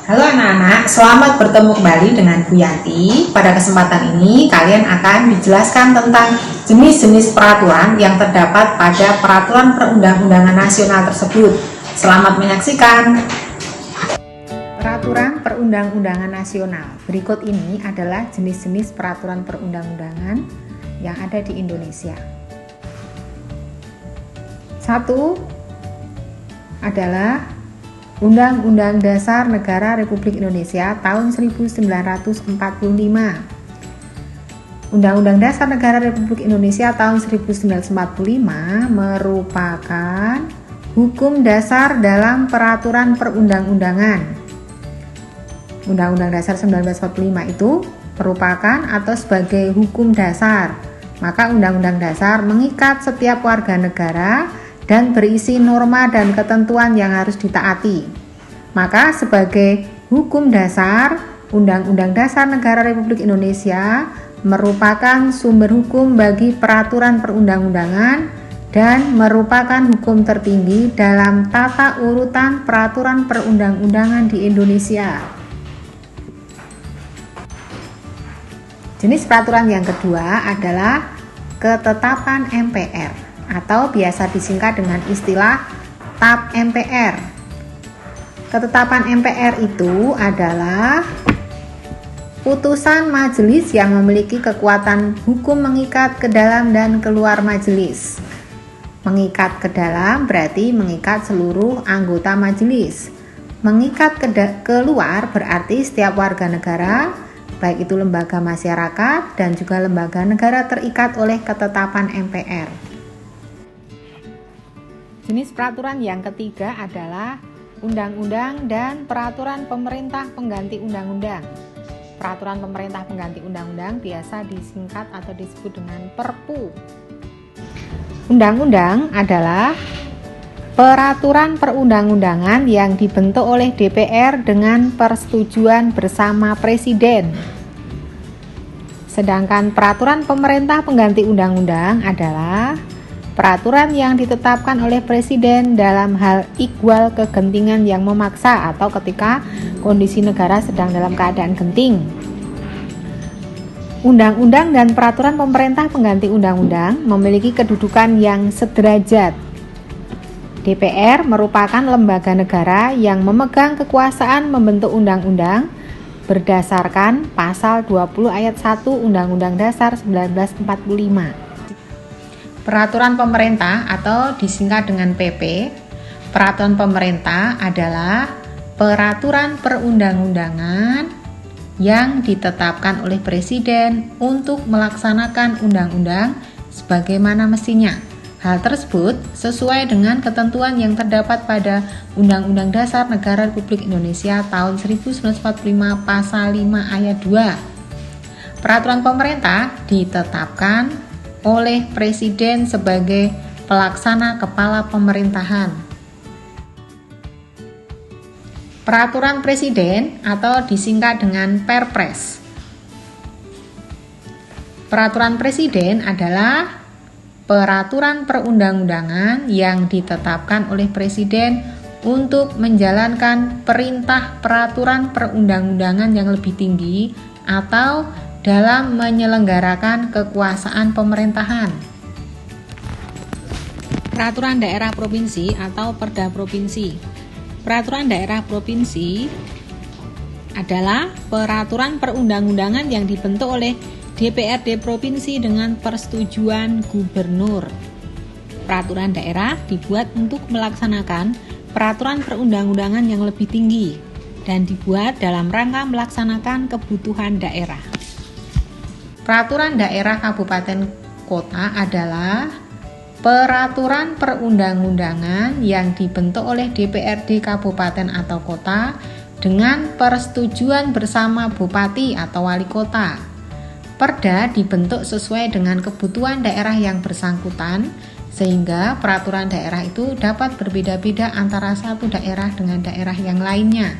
Halo anak-anak, selamat bertemu kembali dengan Bu Yanti. Pada kesempatan ini kalian akan dijelaskan tentang jenis-jenis peraturan yang terdapat pada peraturan perundang-undangan nasional tersebut. Selamat menyaksikan. Peraturan perundang-undangan nasional. Berikut ini adalah jenis-jenis peraturan perundang-undangan yang ada di Indonesia. 1 adalah Undang-Undang Dasar Negara Republik Indonesia tahun 1945. Undang-Undang Dasar Negara Republik Indonesia tahun 1945 merupakan hukum dasar dalam peraturan perundang-undangan. Undang-Undang Dasar 1945 itu merupakan atau sebagai hukum dasar. Maka Undang-Undang Dasar mengikat setiap warga negara dan berisi norma dan ketentuan yang harus ditaati. Maka sebagai hukum dasar, Undang-Undang Dasar Negara Republik Indonesia merupakan sumber hukum bagi peraturan perundang-undangan dan merupakan hukum tertinggi dalam tata urutan peraturan perundang-undangan di Indonesia. Jenis peraturan yang kedua adalah ketetapan MPR atau biasa disingkat dengan istilah TAP MPR. Ketetapan MPR itu adalah putusan majelis yang memiliki kekuatan hukum mengikat ke dalam dan keluar majelis. Mengikat ke dalam berarti mengikat seluruh anggota majelis. Mengikat keluar berarti setiap warga negara, baik itu lembaga masyarakat dan juga lembaga negara terikat oleh ketetapan MPR. Jenis peraturan yang ketiga adalah undang-undang dan peraturan pemerintah pengganti undang-undang. Peraturan pemerintah pengganti undang-undang biasa disingkat atau disebut dengan Perpu. Undang-undang adalah peraturan perundang-undangan yang dibentuk oleh DPR dengan persetujuan bersama Presiden. Sedangkan peraturan pemerintah pengganti undang-undang adalah peraturan yang ditetapkan oleh Presiden dalam hal ihwal kegentingan yang memaksa atau ketika kondisi negara sedang dalam keadaan genting. Undang-undang dan peraturan pemerintah pengganti undang-undang memiliki kedudukan yang sederajat. DPR merupakan lembaga negara yang memegang kekuasaan membentuk undang-undang berdasarkan pasal 20 ayat 1 Undang-Undang Dasar 1945. Peraturan pemerintah atau disingkat dengan PP. Peraturan pemerintah adalah peraturan perundang-undangan yang ditetapkan oleh Presiden untuk melaksanakan undang-undang sebagaimana mestinya. Hal tersebut sesuai dengan ketentuan yang terdapat pada Undang-Undang Dasar Negara Republik Indonesia tahun 1945 pasal 5 ayat 2. Peraturan pemerintah ditetapkan oleh Presiden sebagai pelaksana kepala pemerintahan. Peraturan Presiden atau disingkat dengan Perpres. Peraturan Presiden adalah peraturan perundang-undangan yang ditetapkan oleh Presiden untuk menjalankan perintah peraturan perundang-undangan yang lebih tinggi atau dalam menyelenggarakan kekuasaan pemerintahan. Peraturan daerah provinsi atau Perda provinsi. Peraturan daerah provinsi adalah peraturan perundang-undangan yang dibentuk oleh DPRD provinsi dengan persetujuan gubernur. Peraturan daerah dibuat untuk melaksanakan peraturan perundang-undangan yang lebih tinggi dan dibuat dalam rangka melaksanakan kebutuhan daerah. Peraturan daerah kabupaten kota adalah peraturan perundang-undangan yang dibentuk oleh DPRD kabupaten atau kota dengan persetujuan bersama bupati atau wali kota. Perda dibentuk sesuai dengan kebutuhan daerah yang bersangkutan, sehingga peraturan daerah itu dapat berbeda-beda antara satu daerah dengan daerah yang lainnya.